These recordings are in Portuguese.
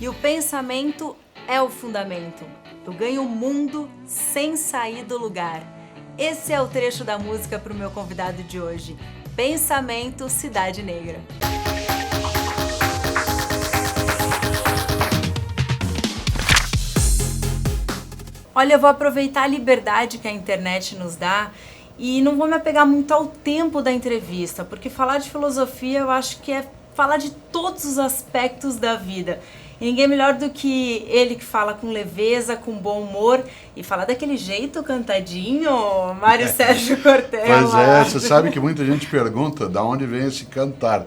E o pensamento é o fundamento. Eu ganho o mundo sem sair do lugar. Esse é o trecho da música para o meu convidado de hoje. Pensamento Cidade Negra. Olha, eu vou aproveitar a liberdade que a internet nos dá e não vou me apegar muito ao tempo da entrevista, porque falar de filosofia eu acho que é falar de todos os aspectos da vida. E ninguém melhor do que ele que fala com leveza, com bom humor e fala daquele jeito cantadinho, Mário Sérgio Cortella. Pois é, você sabe que muita gente pergunta de onde vem esse cantar,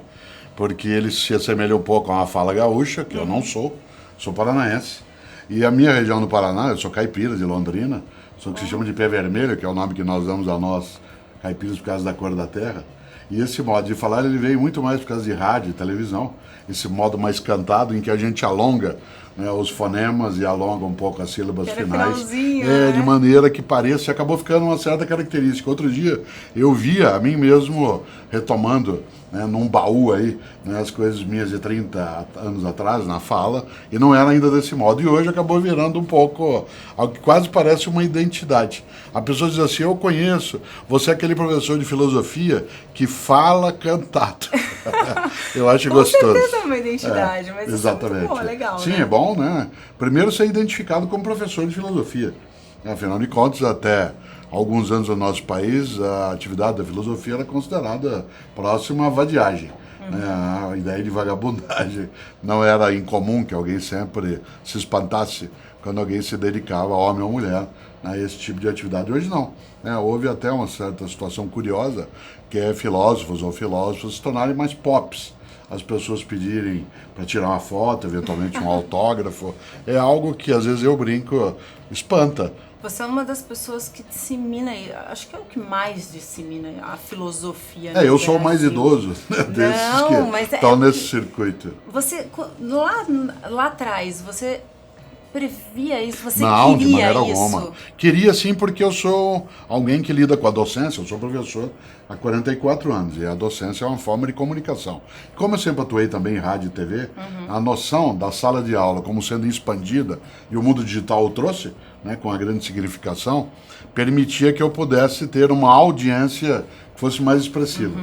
porque ele se assemelha um pouco a uma fala gaúcha, que eu não sou paranaense. E a minha região do Paraná, eu sou caipira de Londrina, sou o que se chama de pé vermelho, que é o nome que nós damos a nós, caipiras, por causa da cor da terra. E esse modo de falar, ele veio muito mais por causa de rádio e televisão, esse modo mais cantado, em que a gente alonga, né, os fonemas e alonga um pouco as sílabas finais, né? de maneira que pareça, acabou ficando uma certa característica. Outro dia, eu via a mim mesmo retomando, né, num baú aí, né, as coisas minhas de 30 anos atrás, na fala, e não era ainda desse modo. E hoje acabou virando um pouco, algo que quase parece uma identidade. A pessoa diz assim, eu conheço, você é aquele professor de filosofia que fala cantado. Eu acho gostoso. Com certeza é uma identidade, mas exatamente. Isso é muito bom, legal, Sim, né? é bom, né? Primeiro ser identificado como professor de filosofia. Afinal de contas, até alguns anos no nosso país, a atividade da filosofia era considerada próxima à vadiagem. Né? A ideia de vagabundagem não era incomum que alguém sempre se espantasse quando alguém se dedicava, homem ou mulher, a esse tipo de atividade. Hoje não. Né? Houve até uma certa situação curiosa, que é filósofos ou filósofos se tornarem mais pops. As pessoas pedirem para tirar uma foto, eventualmente um autógrafo, é algo que às vezes eu brinco, espanta. Você é uma das pessoas que dissemina, acho que é o que mais dissemina a filosofia. Eu sou o mais idoso, né, desses que estão nesse circuito. Você, lá atrás, você previa isso? Você não, queria de maneira isso? alguma. Queria sim, porque eu sou alguém que lida com a docência, eu sou professor há 44 anos, e a docência é uma forma de comunicação. Como eu sempre atuei também em rádio e TV, a noção da sala de aula como sendo expandida, e o mundo digital o trouxe, né, com a grande significação, permitia que eu pudesse ter uma audiência que fosse mais expressiva.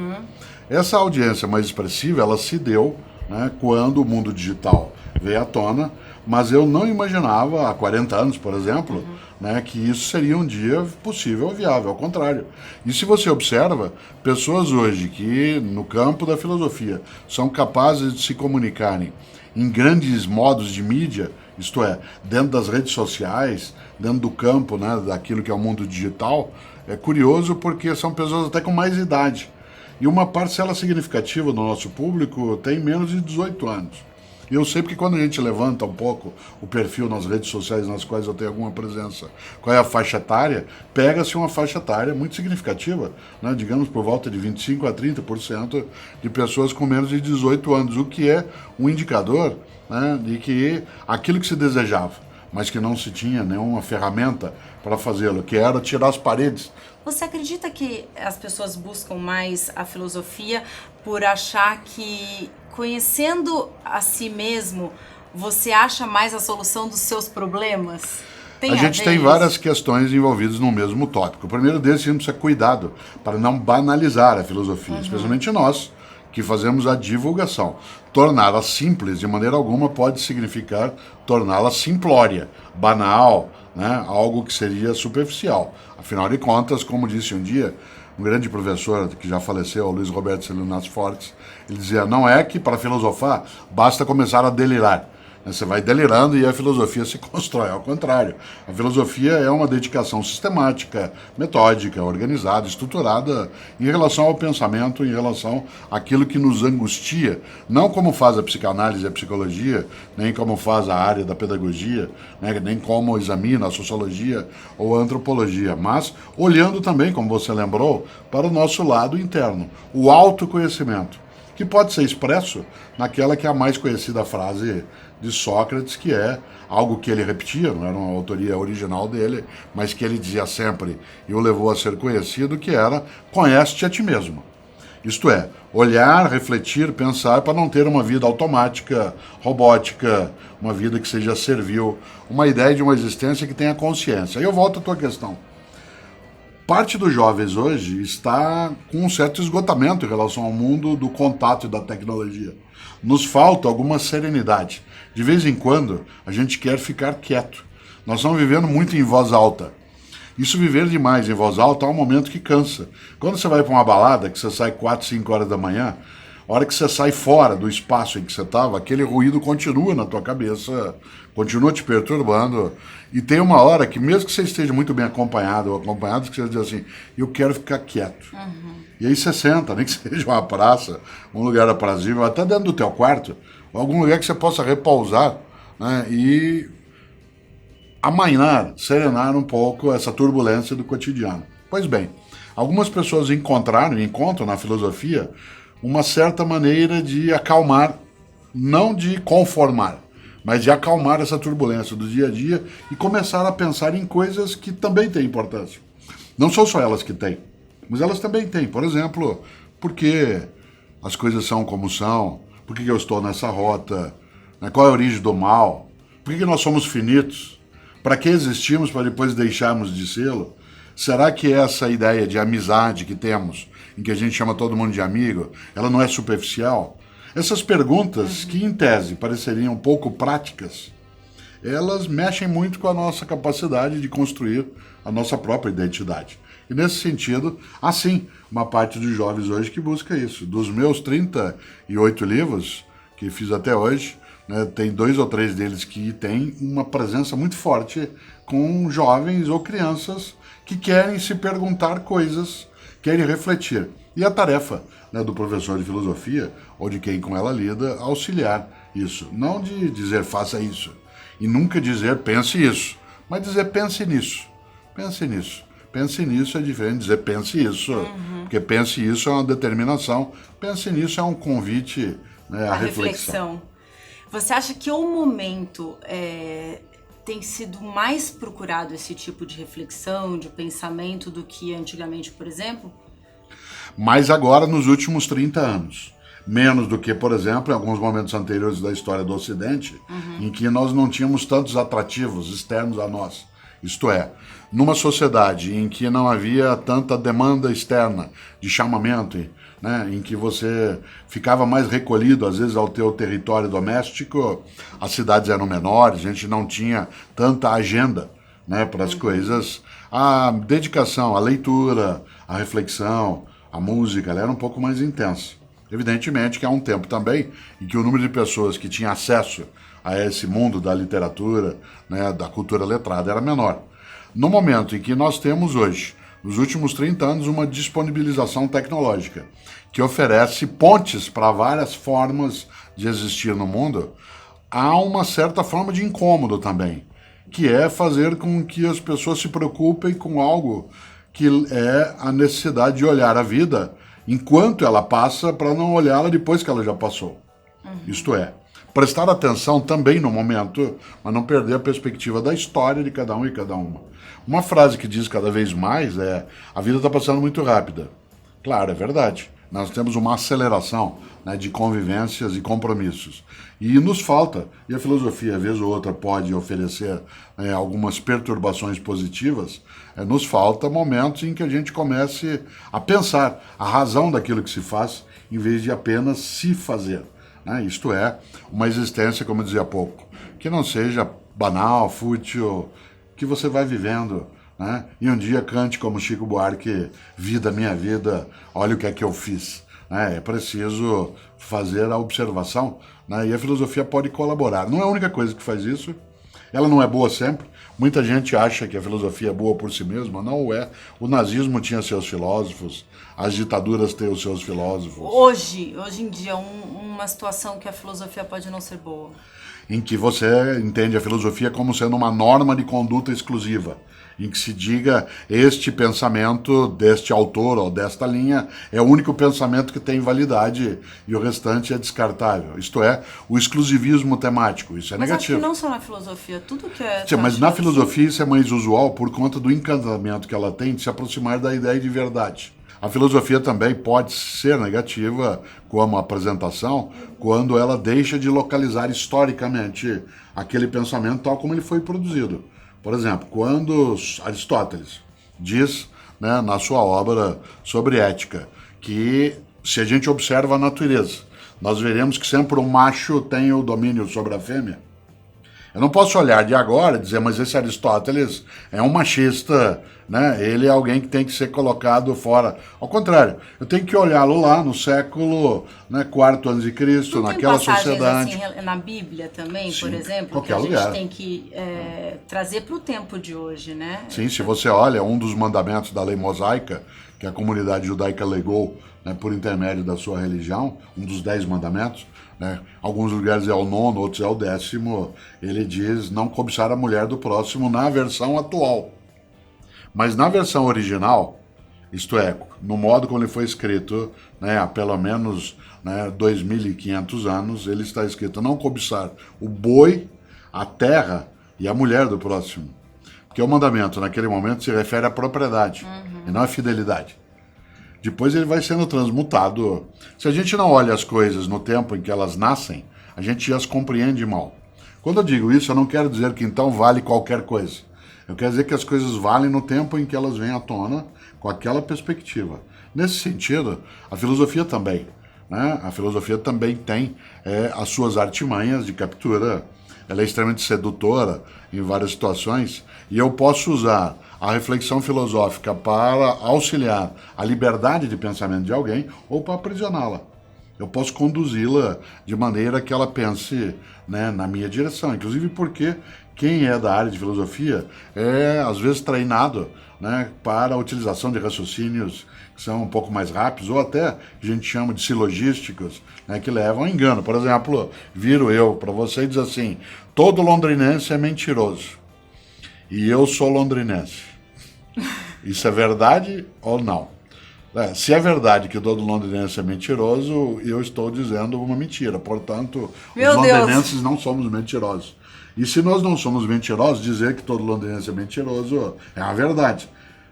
Essa audiência mais expressiva, ela se deu, né, quando o mundo digital veio à tona, mas eu não imaginava, há 40 anos, por exemplo, né, que isso seria um dia possível ou viável, ao contrário. E se você observa, pessoas hoje que, no campo da filosofia, são capazes de se comunicarem em grandes modos de mídia, isto é, dentro das redes sociais, dentro do campo, né, daquilo que é o mundo digital, é curioso porque são pessoas até com mais idade. E uma parcela significativa do nosso público tem menos de 18 anos. E eu sei porque quando a gente levanta um pouco o perfil nas redes sociais nas quais eu tenho alguma presença, qual é a faixa etária, pega-se uma faixa etária muito significativa, né? Digamos por volta de 25% a 30% de pessoas com menos de 18 anos, o que é um indicador, né, de que aquilo que se desejava, mas que não se tinha nenhuma ferramenta para fazê-lo, que era tirar as paredes. Você acredita que as pessoas buscam mais a filosofia por achar que, conhecendo a si mesmo, você acha mais a solução dos seus problemas? A gente tem várias questões envolvidas no mesmo tópico. O primeiro deles, a gente precisa cuidado para não banalizar a filosofia, especialmente nós, que fazemos a divulgação. Torná-la simples, de maneira alguma, pode significar torná-la simplória, banal, né? Algo que seria superficial. Afinal de contas, como disse um dia um grande professor que já faleceu, o Luiz Roberto Salinas Fortes, ele dizia, não é que para filosofar basta começar a delirar. Você vai delirando e a filosofia se constrói. Ao contrário, a filosofia é uma dedicação sistemática, metódica, organizada, estruturada em relação ao pensamento, em relação àquilo que nos angustia, não como faz a psicanálise e a psicologia, nem como faz a área da pedagogia, né, nem como examina a sociologia ou a antropologia, mas olhando também, como você lembrou, para o nosso lado interno, o autoconhecimento, que pode ser expresso naquela que é a mais conhecida frase de Sócrates, que é algo que ele repetia, não era uma autoria original dele, mas que ele dizia sempre e o levou a ser conhecido, que era, conhece-te a ti mesmo. Isto é, olhar, refletir, pensar para não ter uma vida automática, robótica, uma vida que seja servil, uma ideia de uma existência que tenha consciência. Aí eu volto à tua questão. Parte dos jovens hoje está com um certo esgotamento em relação ao mundo do contato e da tecnologia. Nos falta alguma serenidade. De vez em quando, a gente quer ficar quieto. Nós estamos vivendo muito em voz alta. Isso viver demais em voz alta é um momento que cansa. Quando você vai para uma balada, que você sai 4, 5 horas da manhã, a hora que você sai fora do espaço em que você estava, aquele ruído continua na tua cabeça, continua te perturbando. E tem uma hora que, mesmo que você esteja muito bem acompanhado ou acompanhado, que você diz assim, eu quero ficar quieto. E aí você senta, nem que seja uma praça, um lugar aprazível, até dentro do teu quarto, ou algum lugar que você possa repousar, né, e amainar, serenar um pouco essa turbulência do cotidiano. Pois bem, algumas pessoas encontram na filosofia uma certa maneira de acalmar, não de conformar, mas de acalmar essa turbulência do dia a dia e começar a pensar em coisas que também têm importância. Não são só elas que têm, mas elas também têm. Por exemplo, por que as coisas são como são? Por que eu estou nessa rota? Qual é a origem do mal? Por que nós somos finitos? Para que existimos para depois deixarmos de sê-lo? Será que essa ideia de amizade que temos, em que a gente chama todo mundo de amigo, ela não é superficial? Essas perguntas, que em tese pareceriam um pouco práticas, elas mexem muito com a nossa capacidade de construir a nossa própria identidade. E nesse sentido, há sim uma parte dos jovens hoje que busca isso. Dos meus 38 livros que fiz até hoje, né, tem 2 ou 3 deles que têm uma presença muito forte com jovens ou crianças que querem se perguntar coisas, querem refletir. E a tarefa, né, do professor de filosofia, ou de quem com ela lida, auxiliar isso. Não de dizer faça isso, e nunca dizer pense isso, mas dizer pense nisso, pense nisso. Pense nisso é diferente de dizer pense isso, porque pense isso é uma determinação, pense nisso é um convite, né, à reflexão. Você acha que o momento tem sido mais procurado esse tipo de reflexão, de pensamento, do que antigamente, por exemplo? Mas agora, nos últimos 30 anos. Menos do que, por exemplo, em alguns momentos anteriores da história do Ocidente, em que nós não tínhamos tantos atrativos externos a nós. Isto é, numa sociedade em que não havia tanta demanda externa de chamamento, né, em que você ficava mais recolhido, às vezes, ao teu território doméstico, as cidades eram menores, a gente não tinha tanta agenda, né, para as coisas. A dedicação, a leitura, a reflexão, a música, ela era um pouco mais intensa. Evidentemente que há um tempo também em que o número de pessoas que tinha acesso a esse mundo da literatura, né, da cultura letrada, era menor. No momento em que nós temos hoje, nos últimos 30 anos, uma disponibilização tecnológica que oferece pontes para várias formas de existir no mundo, há uma certa forma de incômodo também, que é fazer com que as pessoas se preocupem com algo que é a necessidade de olhar a vida enquanto ela passa, para não olhá-la depois que ela já passou. Isto é, prestar atenção também no momento, mas não perder a perspectiva da história de cada um e cada uma. Uma frase que diz cada vez mais é: a vida está passando muito rápida. Claro, é verdade. Nós temos uma aceleração, né, de convivências e compromissos. E nos falta, e a filosofia, vez ou outra, pode oferecer, né, algumas perturbações positivas, nos falta momentos em que a gente comece a pensar a razão daquilo que se faz, em vez de apenas se fazer. Né? Isto é, uma existência, como eu dizia há pouco, que não seja banal, fútil, que você vai vivendo, né? E um dia cante como Chico Buarque: vida, minha vida, olha o que é que eu fiz. Né? É preciso fazer a observação, né? E a filosofia pode colaborar. Não é a única coisa que faz isso, ela não é boa sempre. Muita gente acha que a filosofia é boa por si mesma, não é. O nazismo tinha seus filósofos, as ditaduras têm os seus filósofos. Hoje em dia, uma situação que a filosofia pode não ser boa. Em que você entende a filosofia como sendo uma norma de conduta exclusiva, em que se diga este pensamento deste autor ou desta linha é o único pensamento que tem validade e o restante é descartável. Isto é, o exclusivismo temático. Isso é negativo. Mas acho que não só na filosofia, tudo que é... Sim, mas na filosofia isso é mais usual por conta do encantamento que ela tem de se aproximar da ideia de verdade. A filosofia também pode ser negativa como apresentação quando ela deixa de localizar historicamente aquele pensamento tal como ele foi produzido. Por exemplo, quando Aristóteles diz, né, na sua obra sobre ética, que se a gente observa a natureza, nós veremos que sempre o macho tem o domínio sobre a fêmea. Eu não posso olhar de agora e dizer, mas esse Aristóteles é um machista, né? Ele é alguém que tem que ser colocado fora. Ao contrário, eu tenho que olhá-lo lá no século, né, IV a.C., Não naquela tem passagens sociedade. assim na Bíblia também, Sim, por exemplo, que qualquer a gente lugar. tem que trazer para o tempo de hoje, né? Sim, se você olha, um dos mandamentos da lei mosaica, que a comunidade judaica legou, né, por intermédio da sua religião, um dos 10 mandamentos, né, alguns lugares é o 9º, outros é o 10º, ele diz não cobiçar a mulher do próximo na versão atual. Mas na versão original, isto é, no modo como ele foi escrito, né, há pelo menos, né, 2.500 anos, ele está escrito não cobiçar o boi, a terra e a mulher do próximo. Porque o mandamento, naquele momento, se refere à propriedade e não à fidelidade. Depois ele vai sendo transmutado. Se a gente não olha as coisas no tempo em que elas nascem, a gente já as compreende mal. Quando eu digo isso, eu não quero dizer que então vale qualquer coisa. Eu quero dizer que as coisas valem no tempo em que elas vêm à tona, com aquela perspectiva. Nesse sentido, a filosofia também. Né? A filosofia também tem as suas artimanhas de captura. Ela é extremamente sedutora em várias situações e eu posso usar a reflexão filosófica para auxiliar a liberdade de pensamento de alguém ou para aprisioná-la. Eu posso conduzi-la de maneira que ela pense, né, na minha direção, inclusive porque quem é da área de filosofia é, às vezes, treinado, né, para a utilização de raciocínios que são um pouco mais rápidos, ou até que a gente chama de silogísticos, né, que levam a engano. Por exemplo, viro eu para você e diz assim, todo londrinense é mentiroso, e eu sou londrinense. Isso é verdade ou não? Se é verdade que todo londrinense é mentiroso, eu estou dizendo uma mentira. Portanto, os londrinenses não somos mentirosos. E se nós não somos mentirosos, dizer que todo londrinense é mentiroso é uma verdade.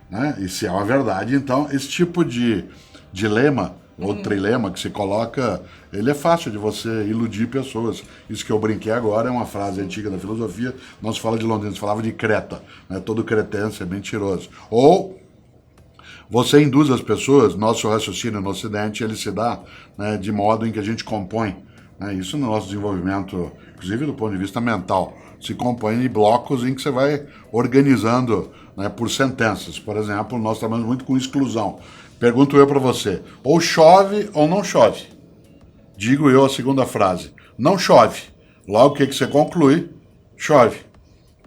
Né? E se é uma verdade, então esse tipo de dilema ou trilema que se coloca, ele é fácil de você iludir pessoas. Isso que eu brinquei agora é uma frase antiga da filosofia, não se fala de Londrina, se falava de Creta. Né? Todo cretense é mentiroso. Ou você induz as pessoas, nosso raciocínio no Ocidente, ele se dá, né, de modo em que a gente compõe, né, isso no nosso desenvolvimento, inclusive do ponto de vista mental, se compõe de blocos em que você vai organizando, né, por sentenças. Por exemplo, nós trabalhamos muito com exclusão. Pergunto eu para você, ou chove ou não chove? Digo eu a segunda frase, não chove. Logo, o que você conclui? Chove.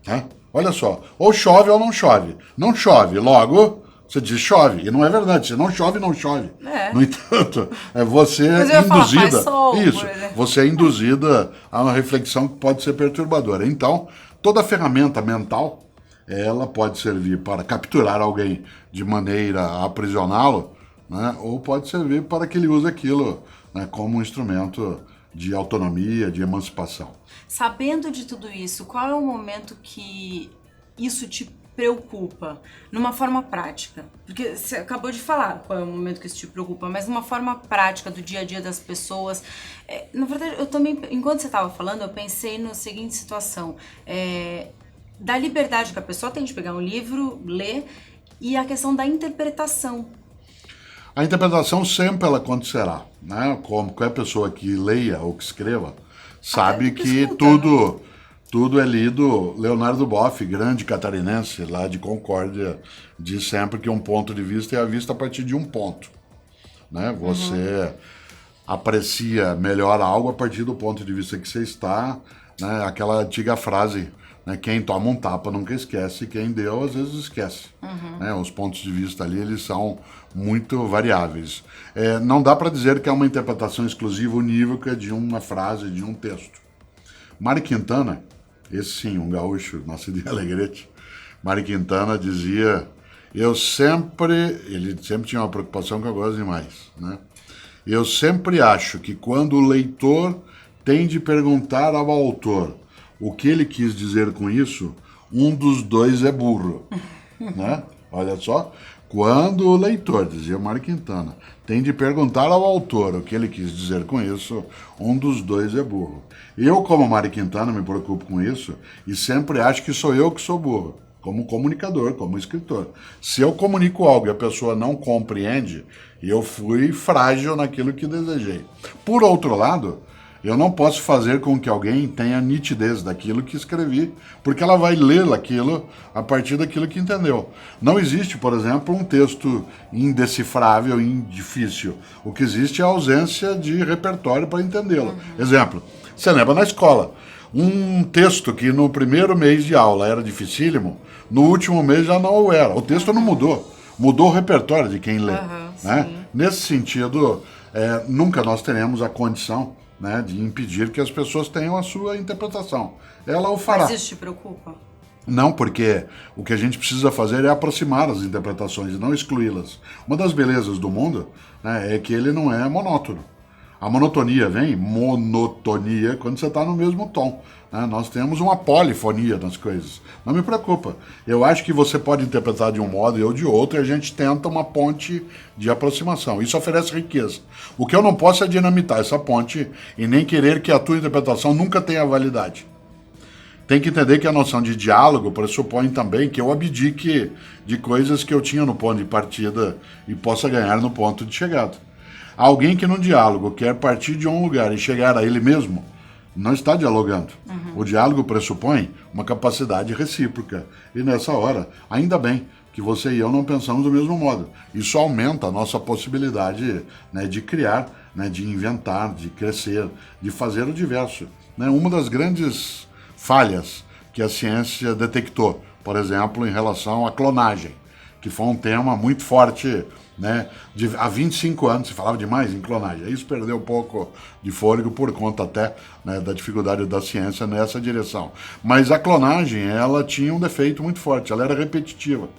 Né? Olha só, ou chove ou não chove. Não chove, logo... Você diz chove, e não é verdade, se não chove, não chove. No entanto, você é induzida. Falar, sol, isso, você é induzida a uma reflexão que pode ser perturbadora. Então, toda ferramenta mental, ela pode servir para capturar alguém de maneira a aprisioná-lo, né, ou pode servir para que ele use aquilo, né, como um instrumento de autonomia, de emancipação. Sabendo de tudo isso, qual é o momento que isso te preocupa, numa forma prática? Porque você acabou de falar qual é o momento que isso te preocupa, mas numa forma prática do dia a dia das pessoas. Na verdade, eu também, enquanto você estava falando, eu pensei na seguinte situação, da liberdade que a pessoa tem de pegar um livro, ler, e a questão da interpretação. A interpretação sempre ela acontecerá, né? Como qualquer pessoa que leia ou que escreva, sabe que escuta, tudo é lido. Leonardo Boff, grande catarinense lá de Concórdia, diz sempre que um ponto de vista é visto a partir de um ponto. Né? Você aprecia melhor algo a partir do ponto de vista que você está, né? Aquela antiga frase, né? Quem toma um tapa nunca esquece, quem deu às vezes esquece. Né? Os pontos de vista ali, eles são muito variáveis. Não dá para dizer que é uma interpretação exclusiva unívoca de uma frase, de um texto. Mário Quintana, esse sim, um gaúcho, nascido em Alegrete, Mário Quintana dizia, ele sempre tinha uma preocupação que eu gosto demais, né? Eu sempre acho que quando o leitor tem de perguntar ao autor o que ele quis dizer com isso, um dos dois é burro, né? Olha só, Quando o leitor, dizia Mário Quintana, tem de perguntar ao autor o que ele quis dizer com isso, um dos dois é burro. Eu, como Mário Quintana, me preocupo com isso e sempre acho que sou eu que sou burro, como comunicador, como escritor. Se eu comunico algo e a pessoa não compreende, eu fui frágil naquilo que desejei. Por outro lado, eu não posso fazer com que alguém tenha nitidez daquilo que escrevi, porque ela vai ler aquilo a partir daquilo que entendeu. Não existe, por exemplo, um texto indecifrável, indifícil. O que existe é a ausência de repertório para entendê-lo. Exemplo, você lembra na escola, um texto que no primeiro mês de aula era dificílimo, no último mês já não o era. O texto não mudou, mudou o repertório de quem lê. Né? Nesse sentido, nunca nós teremos a condição, né, de impedir que as pessoas tenham a sua interpretação. Ela o fará. Mas isso te preocupa? Não, porque o que a gente precisa fazer é aproximar as interpretações e não excluí-las. Uma das belezas do mundo, né, é que ele não é monótono. A monotonia vem, monotonia, quando você está no mesmo tom. Né? Nós temos uma polifonia nas coisas. Não me preocupa. Eu acho que você pode interpretar de um modo e eu de outro, e a gente tenta uma ponte de aproximação. Isso oferece riqueza. O que eu não posso é dinamitar essa ponte e nem querer que a tua interpretação nunca tenha validade. Tem que entender que a noção de diálogo pressupõe também que eu abdique de coisas que eu tinha no ponto de partida e possa ganhar no ponto de chegada. Alguém que no diálogo quer partir de um lugar e chegar a ele mesmo, não está dialogando. O diálogo pressupõe uma capacidade recíproca. E nessa hora, ainda bem que você e eu não pensamos do mesmo modo. Isso aumenta a nossa possibilidade, né, de criar, né, de inventar, de crescer, de fazer o diverso. Né? Uma das grandes falhas que a ciência detectou, por exemplo, em relação à clonagem, que foi um tema muito forte, né? Há 25 anos se falava demais em clonagem. Isso perdeu um pouco de fôlego por conta até, né, da dificuldade da ciência nessa direção. Mas a clonagem, ela tinha um defeito muito forte, ela era repetitiva.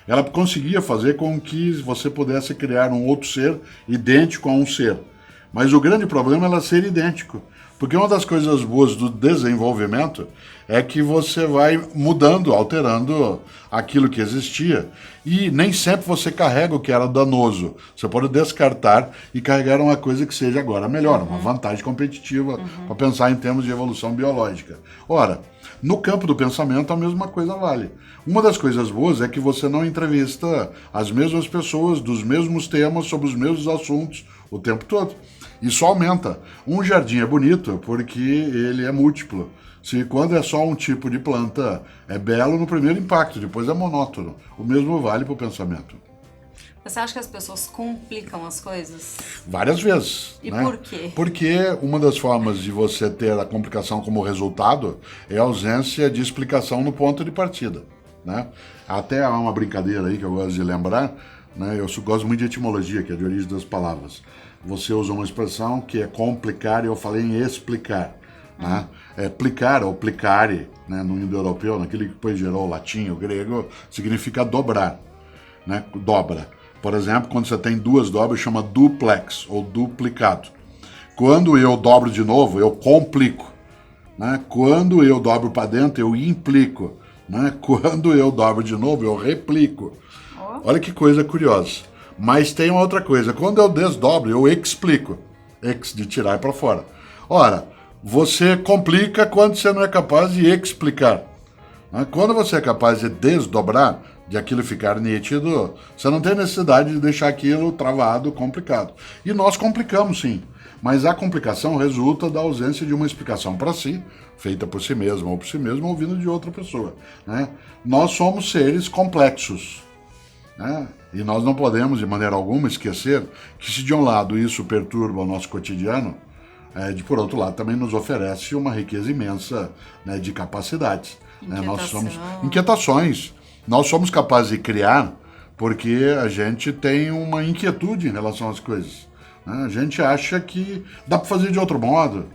Ela conseguia fazer com que você pudesse criar um outro ser idêntico a um ser. Mas o grande problema era ser idêntico. Porque uma das coisas boas do desenvolvimento é que você vai mudando, alterando aquilo que existia. E nem sempre você carrega o que era danoso. Você pode descartar e carregar uma coisa que seja agora melhor, uma vantagem competitiva para pensar em termos de evolução biológica. Ora, no campo do pensamento a mesma coisa vale. Uma das coisas boas é que você não entrevista as mesmas pessoas dos mesmos temas sobre os mesmos assuntos o tempo todo. Isso aumenta. Um jardim é bonito porque ele é múltiplo. Se quando é só um tipo de planta é belo no primeiro impacto, depois é monótono. O mesmo vale para o pensamento. Você acha que as pessoas complicam as coisas? Várias vezes. E né? por quê? Porque uma das formas de você ter a complicação como resultado é a ausência de explicação no ponto de partida. Né? Até há uma brincadeira aí que eu gosto de lembrar, né? Eu gosto muito de etimologia, que é de origem das palavras. Você usa uma expressão que é complicar e eu falei em explicar. Né? Plicar ou plicare, né, no indo-europeu, naquele que depois gerou o latim, o grego, significa dobrar, né? Dobra. Por exemplo, quando você tem duas dobras, chama duplex ou duplicado. Quando eu dobro de novo, eu complico. Né? Quando eu dobro para dentro, eu implico. Né? Quando eu dobro de novo, eu replico. Olha que coisa curiosa. Mas tem uma outra coisa. Quando eu desdobro, eu explico. Ex de tirar para fora. Ora, você complica quando você não é capaz de explicar. Quando você é capaz de desdobrar, de aquilo ficar nítido, você não tem necessidade de deixar aquilo travado, complicado. E nós complicamos, sim. Mas a complicação resulta da ausência de uma explicação para si, feita por si mesmo ou por si mesmo, ouvindo de outra pessoa. Né? Nós somos seres complexos. Né? E nós não podemos, de maneira alguma, esquecer que se de um lado isso perturba o nosso cotidiano, de por outro lado também nos oferece uma riqueza imensa, né, de capacidades. Né? Nós somos inquietações. Nós somos capazes de criar porque a gente tem uma inquietude em relação às coisas. Né? A gente acha que dá para fazer de outro modo.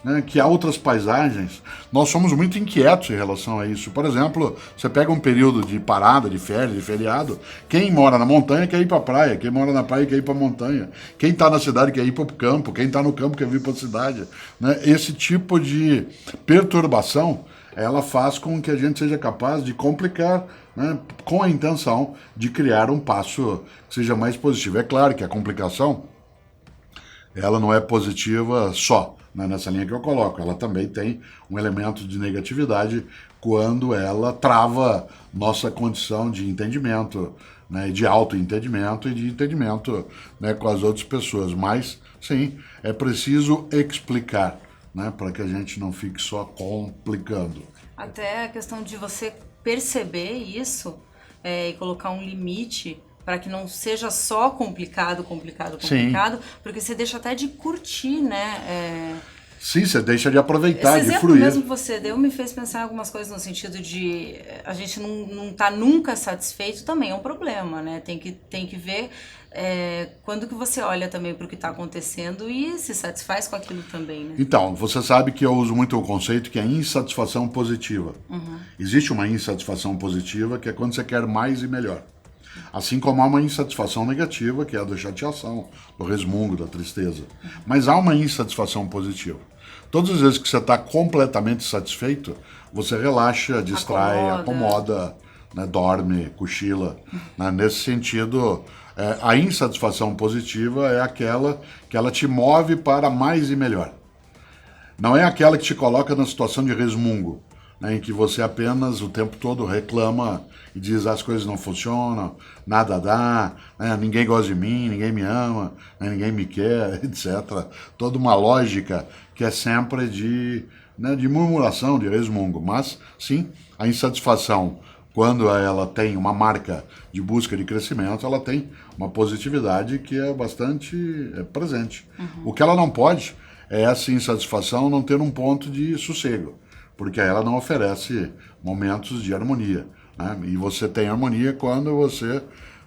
Né, que há outras paisagens. Nós somos muito inquietos em relação a isso. Por exemplo, você pega um período de parada, de férias, de feriado, quem mora na montanha quer ir para a praia, quem mora na praia quer ir para a montanha, quem está na cidade quer ir para o campo, quem está no campo quer vir para a cidade. Né? Esse tipo de perturbação, ela faz com que a gente seja capaz de complicar né, com a intenção de criar um passo que seja mais positivo. É claro que a complicação, ela não é positiva só, né, nessa linha que eu coloco, ela também tem um elemento de negatividade quando ela trava nossa condição de entendimento, né, de autoentendimento e de entendimento, né, com as outras pessoas. Mas, sim, é preciso explicar, né, para que a gente não fique só complicando. Até a questão de você perceber isso e colocar um limite para que não seja só complicado, Sim. porque você deixa até de curtir, né? Sim, você deixa de aproveitar, Esse de exemplo fruir. mesmo que você deu me fez pensar em algumas coisas no sentido de a gente não tá nunca satisfeito, também é um problema, né? Tem que ver quando que você olha também para o que está acontecendo e se satisfaz com aquilo também, né? Então, você sabe que eu uso muito o conceito que é insatisfação positiva. Existe uma insatisfação positiva que é quando você quer mais e melhor. Assim como há uma insatisfação negativa, que é a da chateação, do resmungo, da tristeza. Mas há uma insatisfação positiva. Todas as vezes que você está completamente satisfeito, você relaxa, distrai, acomoda, né, dorme, cochila. Né? Nesse sentido, a insatisfação positiva é aquela que ela te move para mais e melhor. Não é aquela que te coloca na situação de resmungo, né, em que você apenas o tempo todo reclama e diz as coisas não funcionam, nada dá, né, ninguém gosta de mim, ninguém me ama, né, ninguém me quer, etc. Toda uma lógica que é sempre de murmuração, de resmungo. Mas, sim, a insatisfação, quando ela tem uma marca de busca de crescimento, ela tem uma positividade que é bastante presente. O que ela não pode é essa insatisfação não ter um ponto de sossego, porque ela não oferece momentos de harmonia. Né? E você tem harmonia quando você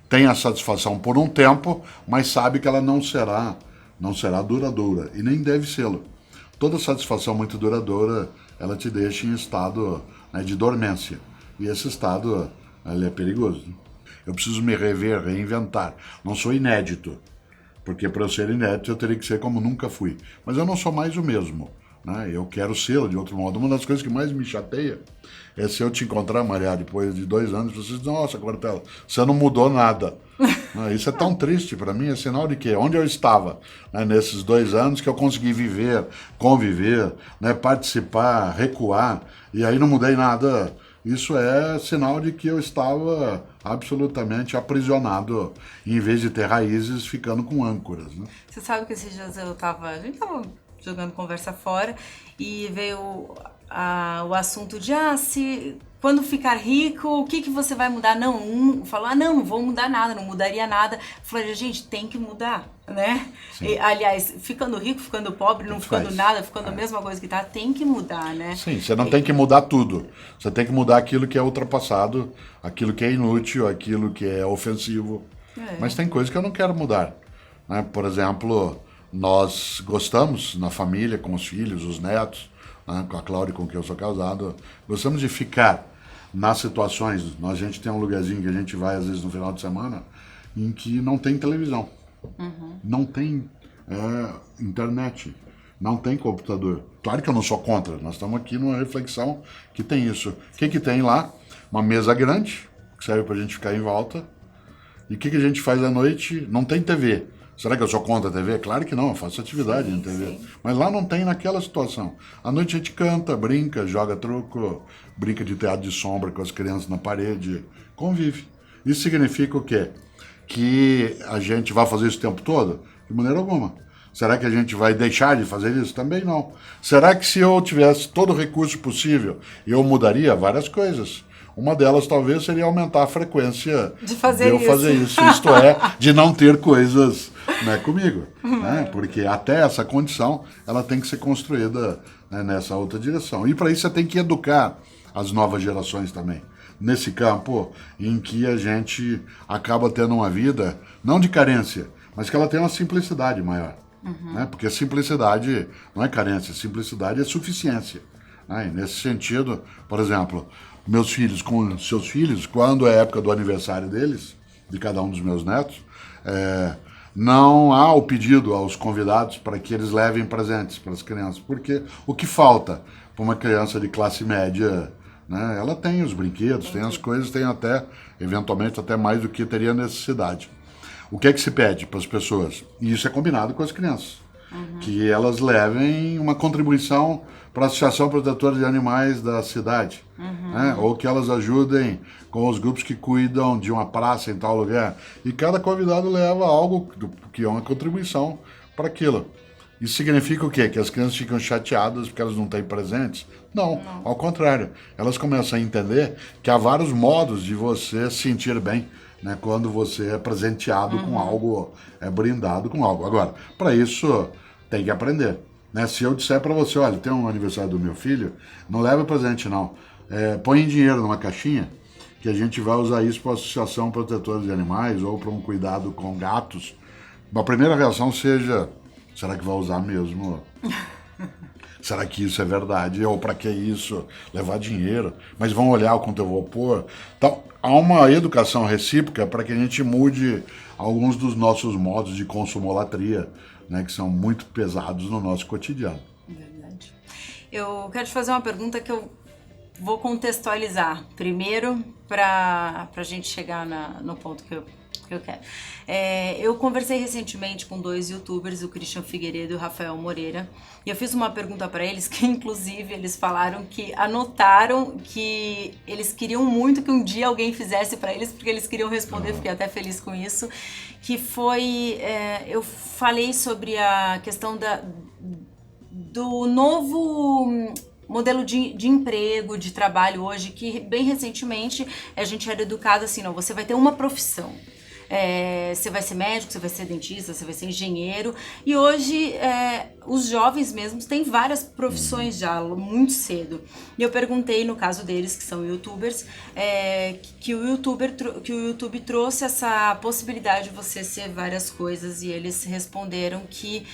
tem a satisfação por um tempo, mas sabe que ela não será duradoura, e nem deve sê-lo. Toda satisfação muito duradoura, ela te deixa em estado, né, de dormência. E esse estado, ele é perigoso. Eu preciso me rever, reinventar. Não sou inédito, porque para eu ser inédito eu teria que ser como nunca fui. Mas eu não sou mais o mesmo. Né? Eu quero ser de outro modo. Uma das coisas que mais me chateia é se eu te encontrar, Maria, depois de 2 anos, você diz, nossa, Cortella, você não mudou nada. Isso é tão triste para mim, é sinal de que onde eu estava, né, nesses 2 anos que eu consegui viver, conviver, né, participar, recuar, e aí não mudei nada. Isso é sinal de que eu estava absolutamente aprisionado, em vez de ter raízes, ficando com âncoras. Né? Você sabe que esses dias a gente estava jogando conversa fora e veio o assunto de quando ficar rico, o que você vai mudar? Não vou mudar nada, não mudaria nada. Eu falei, gente, tem que mudar, né? E, aliás, ficando rico, ficando pobre, não ficando nada, ficando a mesma coisa que tá, tem que mudar, né? Sim, você não tem que mudar tudo. Você tem que mudar aquilo que é ultrapassado, aquilo que é inútil, aquilo que é ofensivo. Mas tem coisas que eu não quero mudar. Né? Por exemplo, nós gostamos, na família, com os filhos, os netos, né, com a Cláudia, com quem eu sou casado, gostamos de ficar nas situações. A gente tem um lugarzinho que a gente vai, às vezes, no final de semana, em que não tem televisão, não tem internet, não tem computador. Claro que eu não sou contra, nós estamos aqui numa reflexão que tem isso. O que tem lá? Uma mesa grande, que serve para a gente ficar em volta. E o que a gente faz à noite? Não tem TV. Será que eu sou contra a TV? Claro que não, eu faço atividade na TV. Sim. Mas lá não tem naquela situação. À noite a gente canta, brinca, joga truco, brinca de teatro de sombra com as crianças na parede, convive. Isso significa o quê? Que a gente vai fazer isso o tempo todo? De maneira alguma. Será que a gente vai deixar de fazer isso? Também não. Será que se eu tivesse todo o recurso possível, eu mudaria várias coisas? Uma delas, talvez, seria aumentar a frequência de eu fazer isso. Isto é, de não ter coisas, né, comigo. Né? Porque até essa condição, ela tem que ser construída, né, nessa outra direção. E para isso você tem que educar as novas gerações também. Nesse campo em que a gente acaba tendo uma vida, não de carência, mas que ela tem uma simplicidade maior. Né? Porque simplicidade não é carência, simplicidade é suficiência. Né? E nesse sentido, por exemplo, meus filhos com seus filhos, quando é a época do aniversário deles, de cada um dos meus netos, não há o pedido aos convidados para que eles levem presentes para as crianças, porque o que falta para uma criança de classe média, né? Ela tem os brinquedos, tem as coisas, tem até, eventualmente, até mais do que teria necessidade. O que é que se pede para as pessoas? E isso é combinado com as crianças. Que elas levem uma contribuição para a Associação Protetora de Animais da cidade. Né? Ou que elas ajudem com os grupos que cuidam de uma praça em tal lugar. E cada convidado leva algo que é uma contribuição para aquilo. Isso significa o quê? Que as crianças ficam chateadas porque elas não têm presentes? Não, ao contrário. Elas começam a entender que há vários modos de você se sentir bem, né, quando você é presenteado com algo, é brindado com algo. Agora, para isso, tem que aprender. Né? Se eu disser para você, olha, tem um aniversário do meu filho, não leva presente não. Põe dinheiro numa caixinha, que a gente vai usar isso para a Associação Protetora de Animais ou para um cuidado com gatos. A primeira reação seja, será que vai usar mesmo? Será que isso é verdade? Ou para que isso? Levar dinheiro? Mas vão olhar o quanto eu vou pôr? Então, há uma educação recíproca para que a gente mude alguns dos nossos modos de consumolatria, né, que são muito pesados no nosso cotidiano. Verdade. Eu quero te fazer uma pergunta que eu vou contextualizar. Primeiro, para a gente chegar no ponto que eu quero. Eu conversei recentemente com 2 youtubers, o Christian Figueiredo e o Rafael Moreira, e eu fiz uma pergunta para eles que, inclusive, eles falaram que anotaram que eles queriam muito que um dia alguém fizesse para eles, porque eles queriam responder, fiquei até feliz com isso, que foi, eu falei sobre a questão do novo modelo de emprego, de trabalho hoje, que bem recentemente a gente era educado assim, não, você vai ter uma profissão. Você vai ser médico, você vai ser dentista, você vai ser engenheiro. E hoje os jovens mesmos têm várias profissões já, muito cedo. E eu perguntei, no caso deles, que são youtubers, que o YouTube trouxe essa possibilidade de você ser várias coisas. E eles responderam que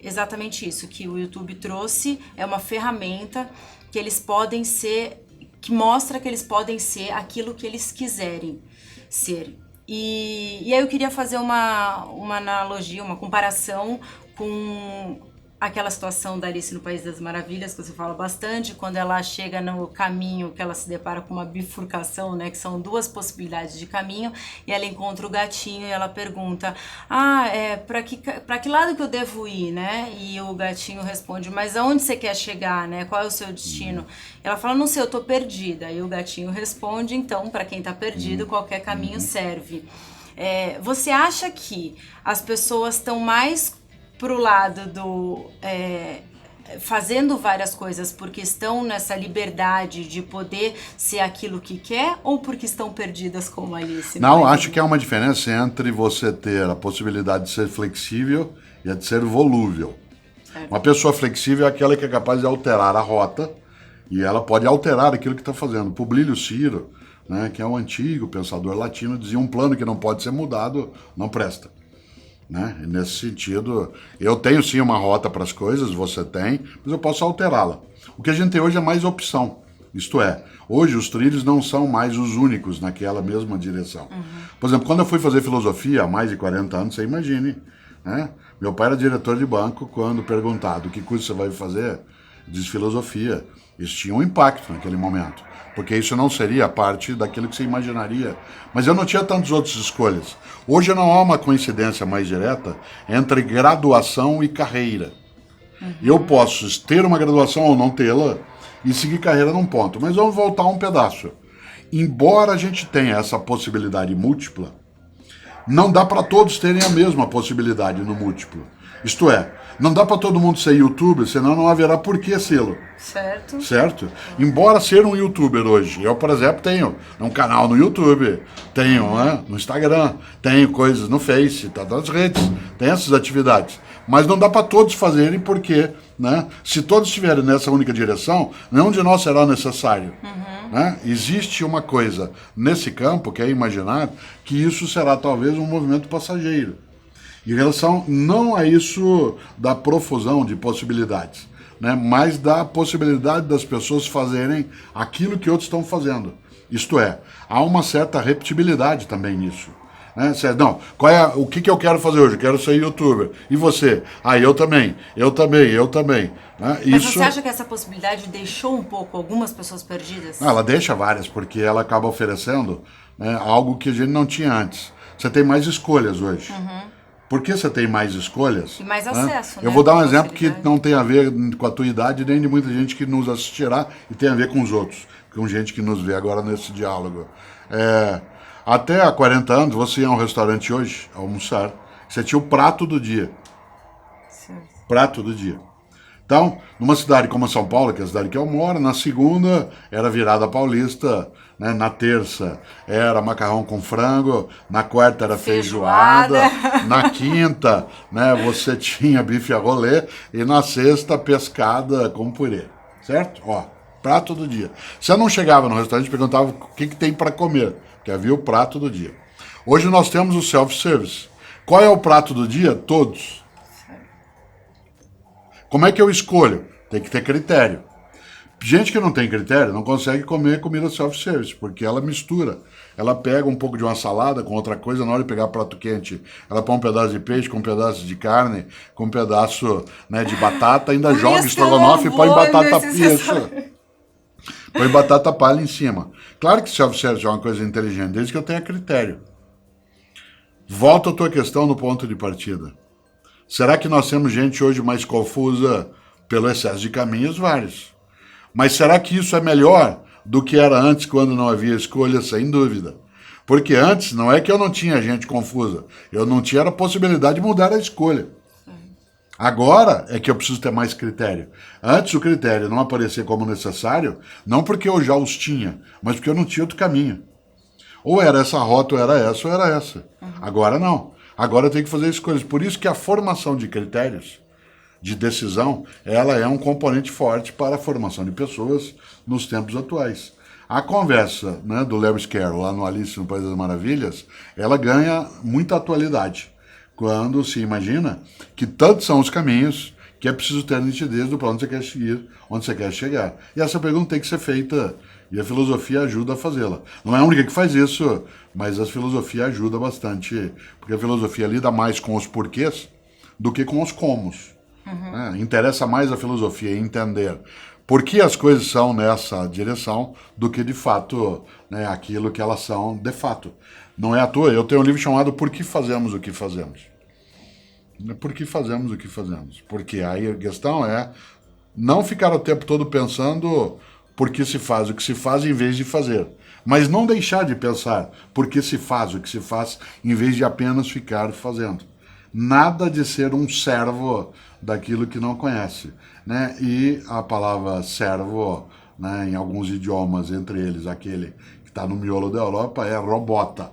exatamente isso, que o YouTube trouxe uma ferramenta que eles podem ser, que mostra que eles podem ser aquilo que eles quiserem ser. E aí eu queria fazer uma analogia, uma comparação com aquela situação da Alice no País das Maravilhas, que você fala bastante, quando ela chega no caminho, que ela se depara com uma bifurcação, né, que são 2 possibilidades de caminho, e ela encontra o gatinho e ela pergunta, para que lado que eu devo ir, né? E o gatinho responde, mas aonde você quer chegar, né? Qual é o seu destino? Ela fala, não sei, eu tô perdida. E o gatinho responde, então, para quem tá perdido, qualquer caminho serve. Você acha que as pessoas estão mais pro lado do fazendo várias coisas porque estão nessa liberdade de poder ser aquilo que quer, ou porque estão perdidas como a Alice? Não, acho que há uma diferença entre você ter a possibilidade de ser flexível e a de ser volúvel. Uma pessoa flexível é aquela que é capaz de alterar a rota e ela pode alterar aquilo que está fazendo. Publio Ciro, né, que é um antigo pensador latino, dizia, um plano que não pode ser mudado não presta. Né? E nesse sentido, eu tenho sim uma rota para as coisas, você tem, mas eu posso alterá-la. O que a gente tem hoje é mais opção. Isto é, hoje os trilhos não são mais os únicos naquela mesma direção. Por exemplo, quando eu fui fazer filosofia há mais de 40 anos, você imagine, né? Meu pai era diretor de banco, quando perguntado que curso você vai fazer, diz filosofia. Isso tinha um impacto naquele momento, porque isso não seria parte daquilo que você imaginaria. Mas eu não tinha tantas outras escolhas. Hoje não há uma coincidência mais direta entre graduação e carreira. Eu posso ter uma graduação ou não tê-la e seguir carreira num ponto, mas vamos voltar um pedaço. Embora a gente tenha essa possibilidade múltipla, não dá para todos terem a mesma possibilidade no múltiplo. Isto é, não dá para todo mundo ser youtuber, senão não haverá por que sê-lo. Certo. Certo? Embora ser um youtuber hoje, eu, por exemplo, tenho um canal no YouTube, tenho no Instagram, tenho coisas no Face, tá nas redes, tem essas atividades. Mas não dá para todos fazerem porque, né, se todos estiverem nessa única direção, nenhum de nós será necessário. Né? Existe uma coisa nesse campo, que é imaginar que isso será talvez um movimento passageiro. Em relação não a isso da profusão de possibilidades, né, mas da possibilidade das pessoas fazerem aquilo que outros estão fazendo. Isto é, há uma certa repetibilidade também nisso. Né? Não, o que eu quero fazer hoje? Eu quero ser youtuber. E você? Eu também. Né? Mas você acha que essa possibilidade deixou um pouco algumas pessoas perdidas? Ela deixa várias, porque ela acaba oferecendo, né, algo que a gente não tinha antes. Você tem mais escolhas hoje. Por que você tem mais escolhas? E mais acesso, né? Eu vou dar um exemplo que não tem a ver com a tua idade, nem de muita gente que nos assistirá, e tem a ver com os outros, com gente que nos vê agora nesse diálogo. Até há 40 anos, você ia a um restaurante hoje, almoçar, você tinha o prato do dia. Certo. Prato do dia. Então, numa cidade como São Paulo, que é a cidade que eu moro, na segunda era virada paulista, né? Na terça era macarrão com frango, na quarta era feijoada, na quinta, né, você tinha bife a rolê e na sexta pescada com purê, certo? Prato do dia. Você não chegava no restaurante e perguntava o que tem para comer, porque havia o prato do dia. Hoje nós temos o self-service. Qual é o prato do dia? Todos. Como é que eu escolho? Tem que ter critério. Gente que não tem critério não consegue comer comida self-service, porque ela mistura. Ela pega um pouco de uma salada com outra coisa, na hora de pegar prato quente, ela põe um pedaço de peixe com um pedaço de carne, com um pedaço, né, de batata, ainda joga estrogonofe e põe batata põe batata palha em cima. Claro que self-service é uma coisa inteligente, desde que eu tenha critério. Volta à tua questão no ponto de partida. Será que nós temos gente hoje mais confusa pelo excesso de caminhos? Vários. Mas será que isso é melhor do que era antes, quando não havia escolha? Sem dúvida. Porque antes não é que eu não tinha gente confusa, eu não tinha a possibilidade de mudar a escolha. Agora é que eu preciso ter mais critério. Antes o critério não aparecia como necessário, não porque eu já os tinha, mas porque eu não tinha outro caminho. Ou era essa rota, ou era essa, ou era essa. Agora não. Agora eu tenho que fazer escolhas. Por isso que a formação de critérios de decisão, ela é um componente forte para a formação de pessoas nos tempos atuais. A conversa, né, do Lewis Carroll lá no Alice no País das Maravilhas, ela ganha muita atualidade quando se imagina que tantos são os caminhos que é preciso ter a nitidez do para onde você quer seguir, onde você quer chegar. E essa pergunta tem que ser feita e a filosofia ajuda a fazê-la. Não é a única que faz isso, mas a filosofia ajuda bastante, porque a filosofia lida mais com os porquês do que com os comos. Interessa mais a filosofia entender por que as coisas são nessa direção do que de fato, né, aquilo que elas são de fato. Não é à toa, eu tenho um livro chamado Por que Fazemos o que Fazemos? Por que fazemos o que fazemos? Porque aí a questão é não ficar o tempo todo pensando por que se faz o que se faz em vez de fazer. Mas não deixar de pensar por que se faz o que se faz em vez de apenas ficar fazendo. Nada de ser um servo daquilo que não conhece, né? E a palavra servo, né, em alguns idiomas, entre eles aquele que está no miolo da Europa, é robota,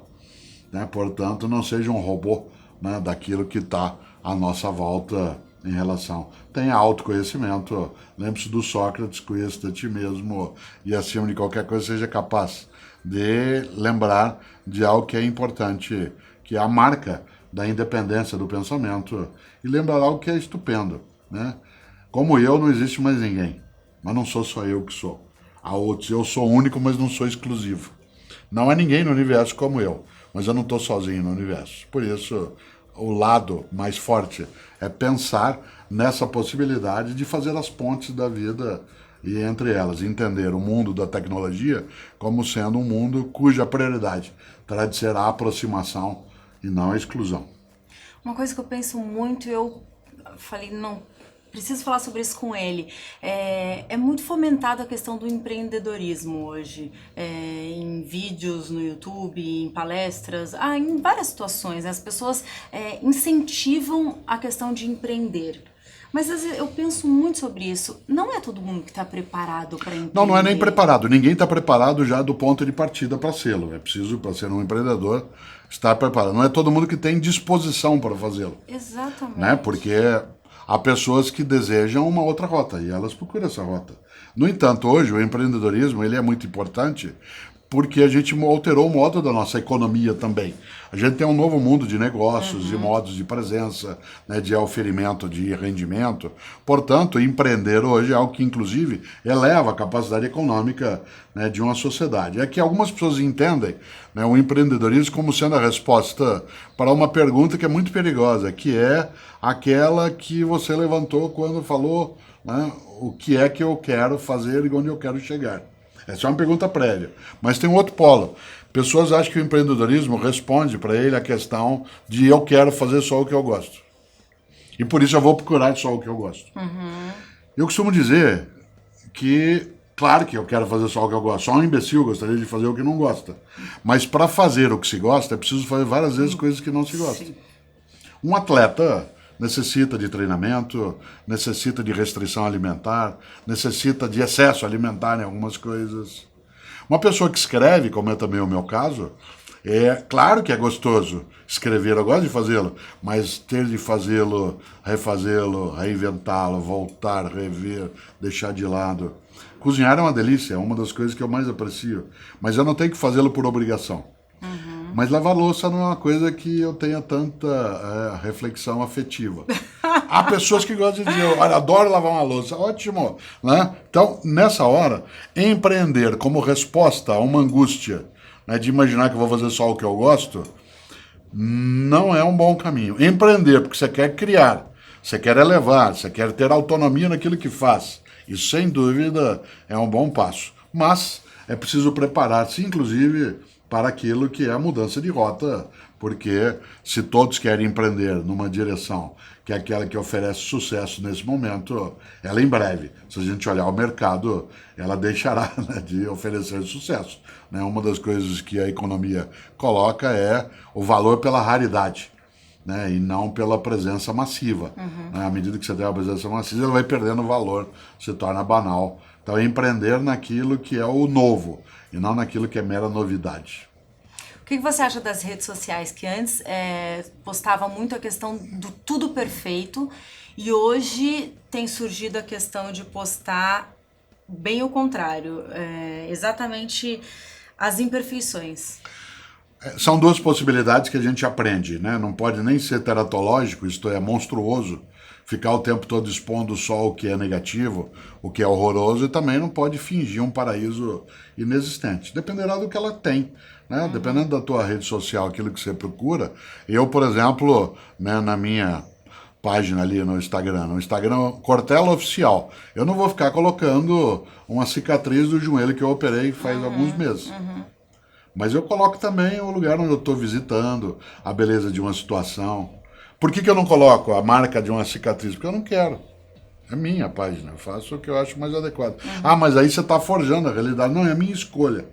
né? Portanto, não seja um robô, né, daquilo que está à nossa volta em relação. Tenha autoconhecimento, lembre-se do Sócrates, conheça a ti mesmo e acima de qualquer coisa seja capaz de lembrar de algo que é importante, que é a marca da independência do pensamento, e lembrar algo que é estupendo, né? Como eu, não existe mais ninguém, mas não sou só eu que sou. Há outros, eu sou único, mas não sou exclusivo. Não há ninguém no universo como eu, mas eu não estou sozinho no universo. Por isso, o lado mais forte é pensar nessa possibilidade de fazer as pontes da vida e, entre elas, entender o mundo da tecnologia como sendo um mundo cuja prioridade terá de ser a aproximação e não a exclusão. Uma coisa que eu penso muito, eu falei, não, preciso falar sobre isso com ele, é muito fomentada a questão do empreendedorismo hoje, em vídeos no YouTube, em palestras, em várias situações, né? As pessoas incentivam a questão de empreender. Mas às vezes eu penso muito sobre isso. Não é todo mundo que está preparado para empreender. Não, não é nem preparado. Ninguém está preparado já do ponto de partida para sê-lo. É preciso, para ser um empreendedor, estar preparado. Não é todo mundo que tem disposição para fazê-lo. Exatamente. Né? Porque há pessoas que desejam uma outra rota e elas procuram essa rota. No entanto, hoje o empreendedorismo ele é muito importante porque a gente alterou o modo da nossa economia também. A gente tem um novo mundo de negócios, de modos de presença, né, de oferimento de rendimento. Portanto, empreender hoje é algo que, inclusive, eleva a capacidade econômica, né, de uma sociedade. É que algumas pessoas entendem, né, o empreendedorismo como sendo a resposta para uma pergunta que é muito perigosa, que é aquela que você levantou quando falou, né, o que é que eu quero fazer e onde eu quero chegar. Essa é uma pergunta prévia. Mas tem um outro polo. Pessoas acham que o empreendedorismo responde para ele a questão de eu quero fazer só o que eu gosto. E por isso eu vou procurar só o que eu gosto. Eu costumo dizer que, claro que eu quero fazer só o que eu gosto. Só um imbecil gostaria de fazer o que não gosta. Mas para fazer o que se gosta, é preciso fazer várias vezes coisas que não se gosta. Um atleta necessita de treinamento, necessita de restrição alimentar, necessita de excesso alimentar em algumas coisas. Uma pessoa que escreve, como é também o meu caso, é claro que é gostoso escrever, eu gosto de fazê-lo, mas ter de fazê-lo, refazê-lo, reinventá-lo, voltar, rever, deixar de lado. Cozinhar é uma delícia, é uma das coisas que eu mais aprecio, mas eu não tenho que fazê-lo por obrigação. Mas lavar louça não é uma coisa que eu tenha tanta reflexão afetiva. Há pessoas que gostam de dizer, olha, adoro lavar uma louça, ótimo. Né? Então, nessa hora, empreender como resposta a uma angústia, né, de imaginar que eu vou fazer só o que eu gosto, não é um bom caminho. Empreender porque você quer criar, você quer elevar, você quer ter autonomia naquilo que faz. Isso, sem dúvida, é um bom passo. Mas é preciso preparar-se, inclusive, para aquilo que é a mudança de rota, porque se todos querem empreender numa direção que é aquela que oferece sucesso nesse momento, ela em breve, se a gente olhar o mercado, ela deixará, né, de oferecer sucesso. Né? Uma das coisas que a economia coloca é o valor pela raridade, né, e não pela presença massiva. Né? À medida que você tem uma presença massiva, ela vai perdendo valor, se torna banal. Então é empreender naquilo que é o novo, e não naquilo que é mera novidade. O que você acha das redes sociais, que antes postava muito a questão do tudo perfeito e hoje tem surgido a questão de postar bem o contrário, exatamente as imperfeições? São duas possibilidades que a gente aprende, né? Não pode nem ser teratológico, isto é, monstruoso, ficar o tempo todo expondo só o que é negativo, o que é horroroso, e também não pode fingir um paraíso inexistente. Dependerá do que ela tem, né? Dependendo da tua rede social, aquilo que você procura. Eu, por exemplo, né, na minha página ali no Instagram Cortella Oficial, eu não vou ficar colocando uma cicatriz do joelho que eu operei faz alguns meses. Mas eu coloco também o lugar onde eu estou visitando, a beleza de uma situação. Por que eu não coloco a marca de uma cicatriz? Porque eu não quero. É minha página, eu faço o que eu acho mais adequado. Ah, mas aí você está forjando a realidade. Não, é a minha escolha.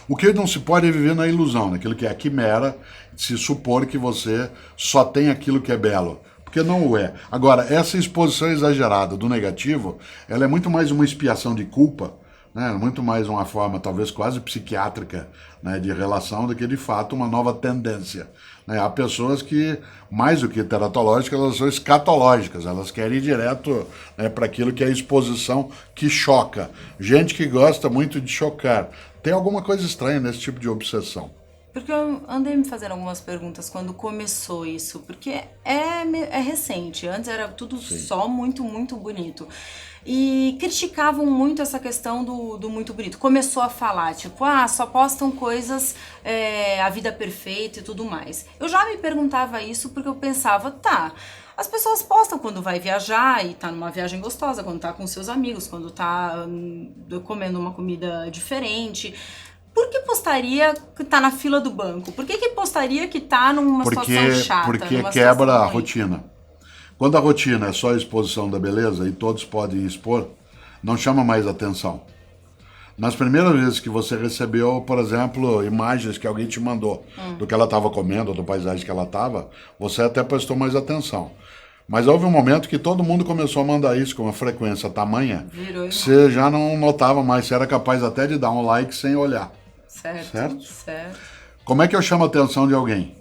O que não se pode é viver na ilusão, naquilo que é a quimera, de se supor que você só tem aquilo que é belo. Porque não o é. Agora, essa exposição exagerada do negativo, ela é muito mais uma expiação de culpa, né? Muito mais uma forma, talvez quase psiquiátrica, né, de relação do que, de fato, uma nova tendência. Né? Há pessoas que, mais do que teratológicas, elas são escatológicas, elas querem ir direto, né, para aquilo que é a exposição que choca. Gente que gosta muito de chocar. Tem alguma coisa estranha nesse tipo de obsessão. Porque eu andei me fazendo algumas perguntas quando começou isso, porque é recente, antes era tudo só muito, muito bonito. E criticavam muito essa questão do muito bonito. Começou a falar, tipo, só postam coisas, a vida perfeita e tudo mais. Eu já me perguntava isso porque eu pensava, as pessoas postam quando vai viajar e tá numa viagem gostosa, quando tá com seus amigos, quando tá comendo uma comida diferente. Por que postaria que tá na fila do banco? Por que postaria que tá numa situação chata? Porque quebra a rotina. Quando a rotina é só a exposição da beleza e todos podem expor, não chama mais atenção. Nas primeiras vezes que você recebeu, por exemplo, imagens que alguém te mandou do que ela estava comendo, do paisagem que ela estava, você até prestou mais atenção. Mas houve um momento que todo mundo começou a mandar isso com uma frequência tamanha, você já não notava mais, você era capaz até de dar um like sem olhar. Certo? Como é que eu chamo a atenção de alguém?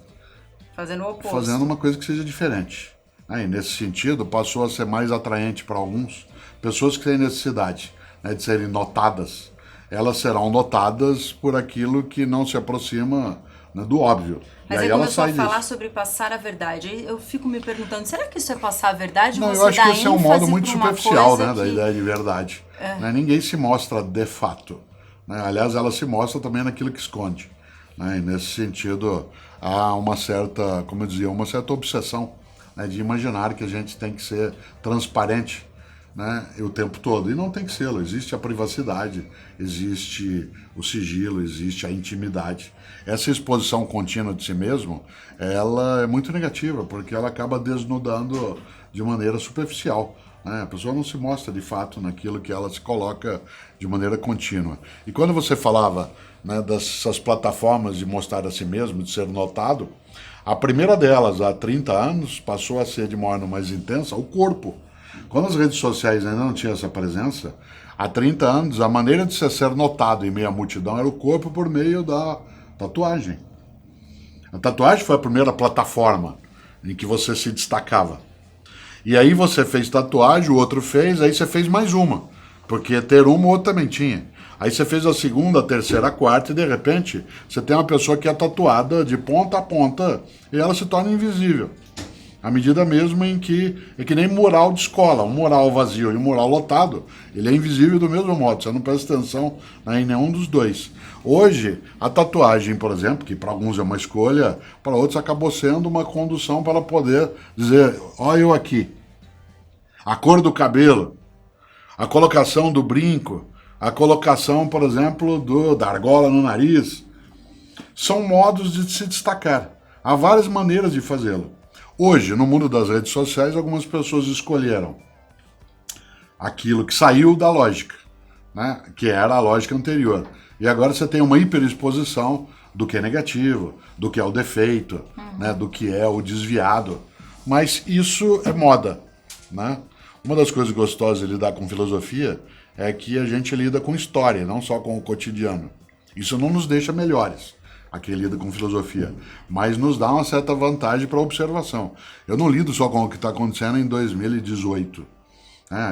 Fazendo o oposto. Fazendo uma coisa que seja diferente. Aí, nesse sentido, passou a ser mais atraente para alguns pessoas que têm necessidade, né, de serem notadas elas serão notadas por aquilo que não se aproxima, né, do óbvio. Mas e aí aí ela começou sai a falar disso. sobre passar a verdade. Aí eu fico me perguntando, será que isso é passar a verdade? Não, Você eu acho dá que esse é um modo ênfase muito pra uma superficial, coisa né, da que- ideia de verdade. Né? Ninguém se mostra de fato. Né? Aliás, ela se mostra também naquilo que esconde. Né? E nesse sentido, há uma certa, como eu dizia, uma certa obsessão, né, de imaginar que a gente tem que ser transparente, né, o tempo todo. E não tem que ser. Existe a privacidade, existe o sigilo, existe a intimidade. Essa exposição contínua de si mesmo, ela é muito negativa, porque ela acaba desnudando de maneira superficial. Né? A pessoa não se mostra de fato naquilo que ela se coloca de maneira contínua. E quando você falava, né, dessas plataformas de mostrar a si mesmo, de ser notado, a primeira delas, há 30 anos, passou a ser de uma forma mais intensa o corpo. Quando as redes sociais ainda não tinham essa presença, há 30 anos, a maneira de se ser notado em meio à multidão era o corpo por meio da tatuagem. A tatuagem foi a primeira plataforma em que você se destacava. E aí você fez tatuagem, o outro fez, aí você fez mais uma. Porque ter uma, o outro também tinha. Aí você fez a segunda, a terceira, a quarta, e de repente você tem uma pessoa que é tatuada de ponta a ponta e ela se torna invisível. À medida mesmo em que é que nem mural de escola, um mural vazio e um mural lotado, ele é invisível do mesmo modo, você não presta atenção, né, em nenhum dos dois. Hoje, a tatuagem, por exemplo, que para alguns é uma escolha, para outros acabou sendo uma condução para poder dizer, olha eu aqui. A cor do cabelo, a colocação do brinco, a colocação, por exemplo, da argola no nariz, são modos de se destacar. Há várias maneiras de fazê-lo. Hoje, no mundo das redes sociais, algumas pessoas escolheram aquilo que saiu da lógica, né? Que era a lógica anterior. E agora você tem uma hiperexposição do que é negativo, do que é o defeito, né? Do que é o desviado. Mas isso é moda, né? Uma das coisas gostosas de lidar com filosofia é que a gente lida com história, não só com o cotidiano. Isso não nos deixa melhores, a quem lida com filosofia, mas nos dá uma certa vantagem para a observação. Eu não lido só com o que está acontecendo em 2018.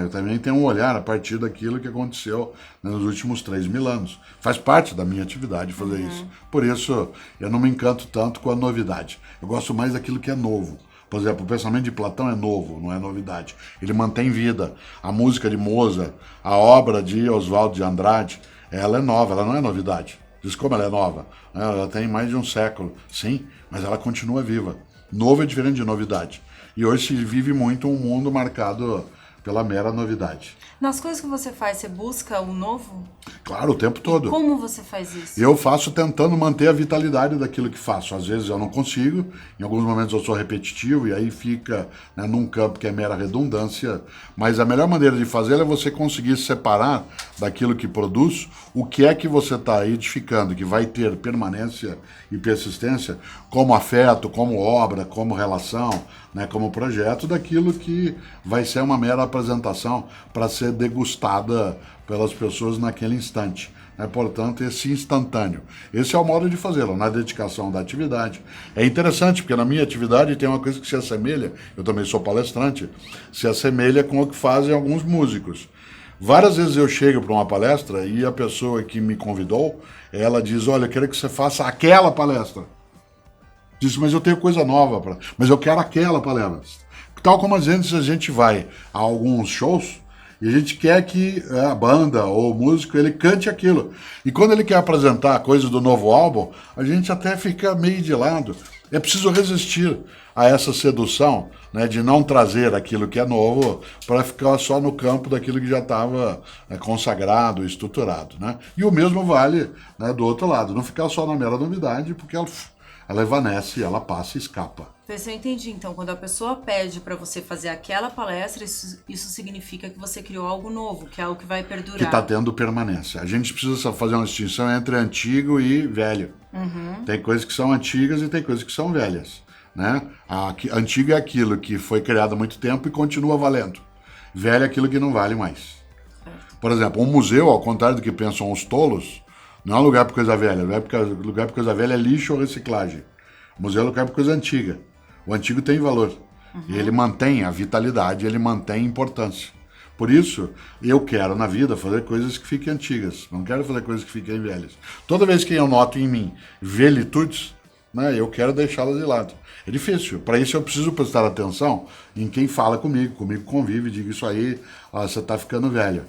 Eu também tenho um olhar a partir daquilo que aconteceu, né, nos últimos 3.000 anos. Faz parte da minha atividade fazer isso. Por isso, eu não me encanto tanto com a novidade. Eu gosto mais daquilo que é novo. Por exemplo, o pensamento de Platão é novo, não é novidade. Ele mantém vida. A música de Mozart, a obra de Oswald de Andrade, ela é nova, ela não é novidade. Diz como ela é nova. Ela tem mais de um século, sim, mas ela continua viva. Novo é diferente de novidade. E hoje se vive muito um mundo marcado pela mera novidade. Nas coisas que você faz, você busca o novo? Claro, o tempo todo. E como você faz isso? Eu faço tentando manter a vitalidade daquilo que faço. Às vezes eu não consigo, em alguns momentos eu sou repetitivo e aí fica, né, num campo que é mera redundância. Mas a melhor maneira de fazer é você conseguir separar daquilo que produz o que é que você está edificando, que vai ter permanência e persistência, como afeto, como obra, como relação, né, como projeto, daquilo que vai ser uma mera apresentação para ser degustada pelas pessoas naquele instante. Portanto, esse instantâneo. Esse é o modo de fazê-lo, na dedicação da atividade. É interessante, porque na minha atividade tem uma coisa que se assemelha, eu também sou palestrante, se assemelha com o que fazem alguns músicos. Várias vezes eu chego para uma palestra e a pessoa que me convidou, ela diz, olha, eu quero que você faça aquela palestra. Diz, mas eu tenho coisa nova, mas eu quero aquela palestra. Tal como às vezes a gente vai a alguns shows, e a gente quer que a banda ou o músico ele cante aquilo. E quando ele quer apresentar coisas do novo álbum, a gente até fica meio de lado. É preciso resistir a essa sedução, né, de não trazer aquilo que é novo para ficar só no campo daquilo que já estava, né, consagrado, estruturado. Né? E o mesmo vale, né, do outro lado, não ficar só na mera novidade, porque ela evanece, ela passa e escapa. Eu entendi. Então, quando a pessoa pede para você fazer aquela palestra, isso significa que você criou algo novo, que é algo que vai perdurar. Que está tendo permanência. A gente precisa fazer uma distinção entre antigo e velho. Tem coisas que são antigas e tem coisas que são velhas. Né? Antigo é aquilo que foi criado há muito tempo e continua valendo. Velho é aquilo que não vale mais. Por exemplo, um museu, ao contrário do que pensam os tolos, não é um lugar para coisa velha. Lugar para coisa velha é lixo ou reciclagem. O museu é lugar para coisa antiga. O antigo tem valor. E ele mantém a vitalidade, ele mantém a importância. Por isso, eu quero na vida fazer coisas que fiquem antigas, não quero fazer coisas que fiquem velhas. Toda vez que eu noto em mim velhitudes, né, eu quero deixá-las de lado. É difícil, para isso eu preciso prestar atenção em quem fala comigo convive, diga isso aí, você está ficando velho.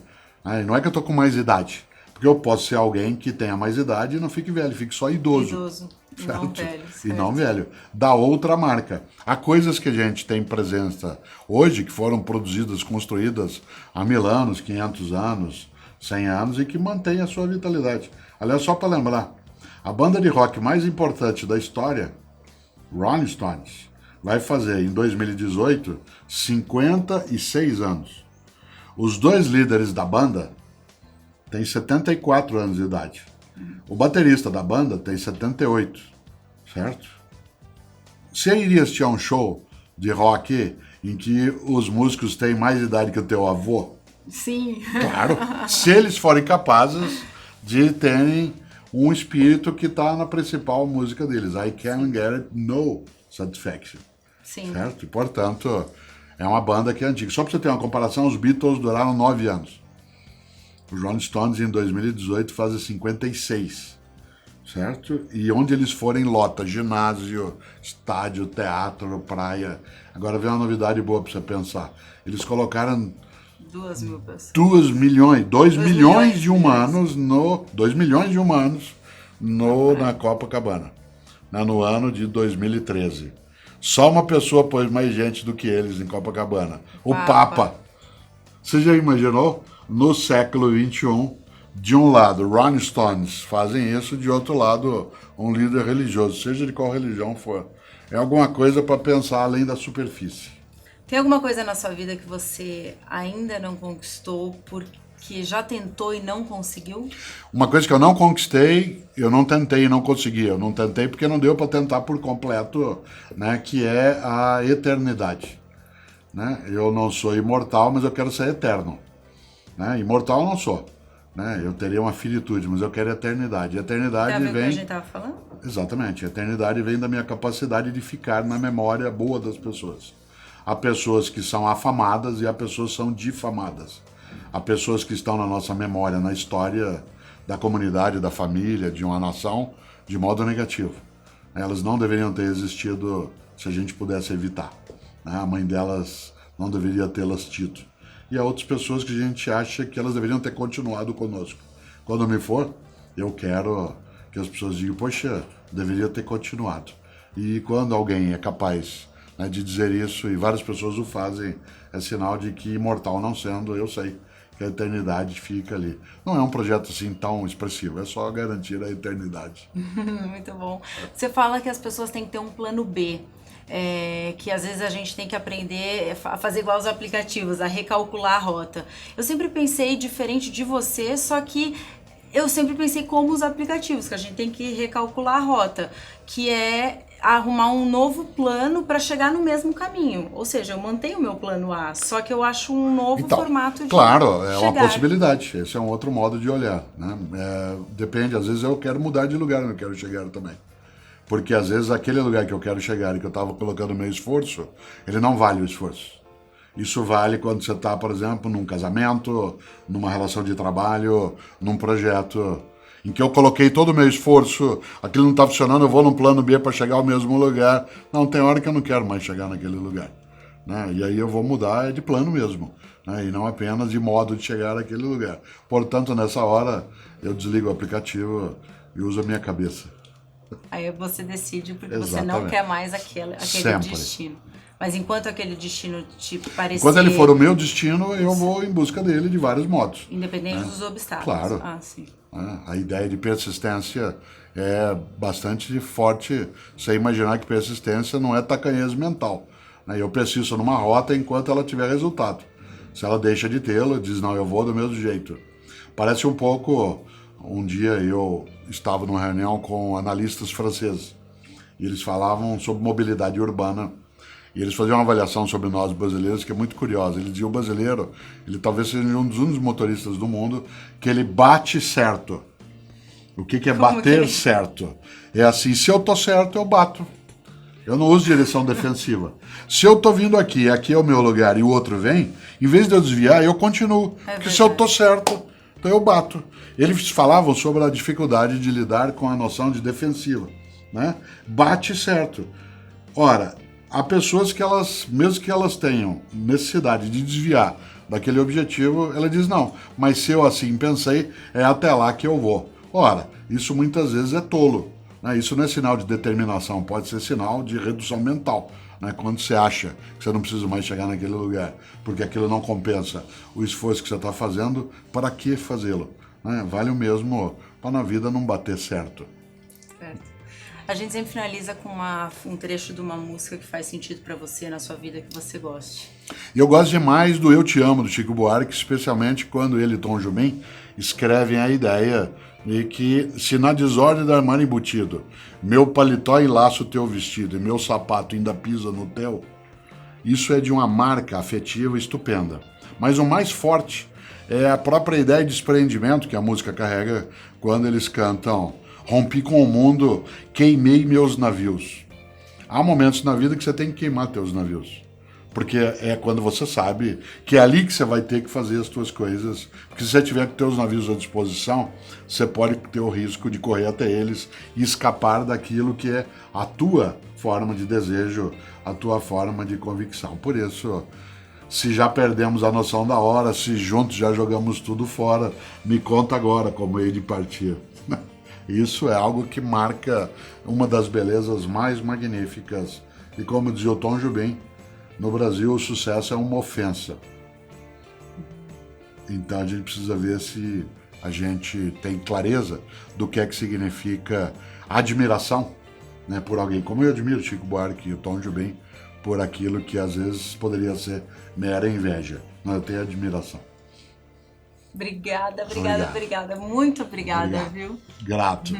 Não é que eu estou com mais idade, porque eu posso ser alguém que tenha mais idade e não fique velho, fique só idoso. Idoso, e não velho. Certo. E não velho. Da outra marca. Há coisas que a gente tem presença hoje, que foram produzidas, construídas há 1000 anos, 500 anos, 100 anos, e que mantêm a sua vitalidade. Aliás, só para lembrar, a banda de rock mais importante da história, Rolling Stones, vai fazer em 2018 56 anos. Os 2 líderes da banda têm 74 anos de idade. O baterista da banda tem 78, certo? Você iria assistir a um show de rock em que os músicos têm mais idade que o teu avô? Sim. Claro, se eles forem capazes de terem um espírito que está na principal música deles. I Can't Get No Satisfaction. Sim. Certo? E, portanto, é uma banda que é antiga. Só para você ter uma comparação, os Beatles duraram 9 anos. Os Rolling Stones em 2018 fazem 56, certo? E onde eles forem lota, ginásio, estádio, teatro, praia. Agora vem uma novidade boa para você pensar. Eles colocaram 2.000 pessoas. 2 milhões de humanos na Copacabana, né, no ano de 2013. Só uma pessoa pôs mais gente do que eles em Copacabana. O Papa. Você já imaginou? No século XXI, de um lado, Rolling Stones fazem isso, de outro lado, um líder religioso, seja de qual religião for. É alguma coisa para pensar além da superfície. Tem alguma coisa na sua vida que você ainda não conquistou porque já tentou e não conseguiu? Uma coisa que eu não conquistei, eu não tentei e não consegui. Eu não tentei porque não deu para tentar por completo, né, que é a eternidade. Né? Eu não sou imortal, mas eu quero ser eterno. Né? Imortal eu não sou. Né? Eu teria uma finitude, mas eu quero eternidade. A eternidade Tem a ver vem... com o que a gente estava falando? Exatamente. A eternidade vem da minha capacidade de ficar na memória boa das pessoas. Há pessoas que são afamadas e há pessoas que são difamadas. Há pessoas que estão na nossa memória, na história da comunidade, da família, de uma nação, de modo negativo. Elas não deveriam ter existido se a gente pudesse evitar. A mãe delas não deveria tê-las tido. E há outras pessoas que a gente acha que elas deveriam ter continuado conosco. Quando me for, eu quero que as pessoas digam, poxa, deveria ter continuado. E quando alguém é capaz, né, de dizer isso, e várias pessoas o fazem, é sinal de que imortal não sendo, eu sei que a eternidade fica ali. Não é um projeto assim tão expressivo, é só garantir a eternidade. Muito bom. Você fala que as pessoas têm que ter um plano B. Que às vezes a gente tem que aprender a fazer igual os aplicativos, a recalcular a rota. Eu sempre pensei diferente de você, só que eu sempre pensei como os aplicativos, que a gente tem que recalcular a rota, que é arrumar um novo plano para chegar no mesmo caminho. Ou seja, eu mantenho o meu plano A, só que eu acho um novo formato de claro, é chegar. uma possibilidade. Esse é um outro modo de olhar. Né? Depende, às vezes eu quero mudar de lugar onde eu quero chegar também. Porque às vezes aquele lugar que eu quero chegar e que eu estava colocando meu esforço, ele não vale o esforço. Isso vale quando você está, por exemplo, num casamento, numa relação de trabalho, num projeto em que eu coloquei todo o meu esforço, aquilo não está funcionando, eu vou num plano B para chegar ao mesmo lugar. Não, tem hora que eu não quero mais chegar naquele lugar. Né? E aí eu vou mudar de plano mesmo, né? E não apenas de modo de chegar naquele lugar. Portanto, nessa hora, eu desligo o aplicativo e uso a minha cabeça. Aí você decide porque Exatamente. Você não quer mais aquele Sempre. destino. Mas enquanto aquele destino te parecer... Quando ele for o meu destino, eu vou em busca dele de vários modos. Independente dos obstáculos. Claro. Ah, sim. A ideia de persistência é bastante forte. Você imaginar que persistência não é tacanhez mental. Eu persisto numa rota enquanto ela tiver resultado. Se ela deixa de tê-lo, diz, não, eu vou do mesmo jeito. Parece um pouco... Um dia eu estava numa reunião com analistas franceses e eles falavam sobre mobilidade urbana e eles faziam uma avaliação sobre nós brasileiros que é muito curiosa. Eles diziam, o brasileiro, ele talvez seja um dos únicos motoristas do mundo que ele bate certo. O que é bater certo? É assim, se eu tô certo, eu bato. Eu não uso direção defensiva. Se eu tô vindo aqui é o meu lugar e o outro vem, em vez de eu desviar, eu continuo. Porque se eu tô certo, então eu bato. Eles falavam sobre a dificuldade de lidar com a noção de defensiva, né? Bate certo. Ora, há pessoas que mesmo que elas tenham necessidade de desviar daquele objetivo, ela diz, não, mas se eu assim pensei, é até lá que eu vou. Ora, isso muitas vezes é tolo, né? Isso não é sinal de determinação, pode ser sinal de redução mental, né? Quando você acha que você não precisa mais chegar naquele lugar, porque aquilo não compensa o esforço que você está fazendo, para que fazê-lo? Né? Vale o mesmo para na vida não bater certo. Certo. A gente sempre finaliza com um trecho de uma música que faz sentido para você na sua vida, que você goste. Eu gosto demais do Eu Te Amo, do Chico Buarque, especialmente quando ele e Tom Jobim escrevem a ideia de que se na desordem da armário embutido, meu paletó enlaça o teu vestido e meu sapato ainda pisa no teu, isso é de uma marca afetiva estupenda. Mas o mais forte é a própria ideia de desprendimento que a música carrega quando eles cantam rompi com o mundo, queimei meus navios. Há momentos na vida que você tem que queimar teus navios. Porque é quando você sabe que é ali que você vai ter que fazer as suas coisas. Porque se você tiver com teus navios à disposição, você pode ter o risco de correr até eles e escapar daquilo que é a tua forma de desejo, a tua forma de convicção. Por isso, se já perdemos a noção da hora, se juntos já jogamos tudo fora, me conta agora como hei de partir. Isso é algo que marca uma das belezas mais magníficas. E como dizia o Tom Jobim, no Brasil o sucesso é uma ofensa. Então a gente precisa ver se a gente tem clareza do que é que significa admiração, né, por alguém. Como eu admiro Chico Buarque e o Tom Jobim por aquilo que às vezes poderia ser mera inveja. Mas eu tenho admiração. Obrigada. Muito obrigada, viu? Grato.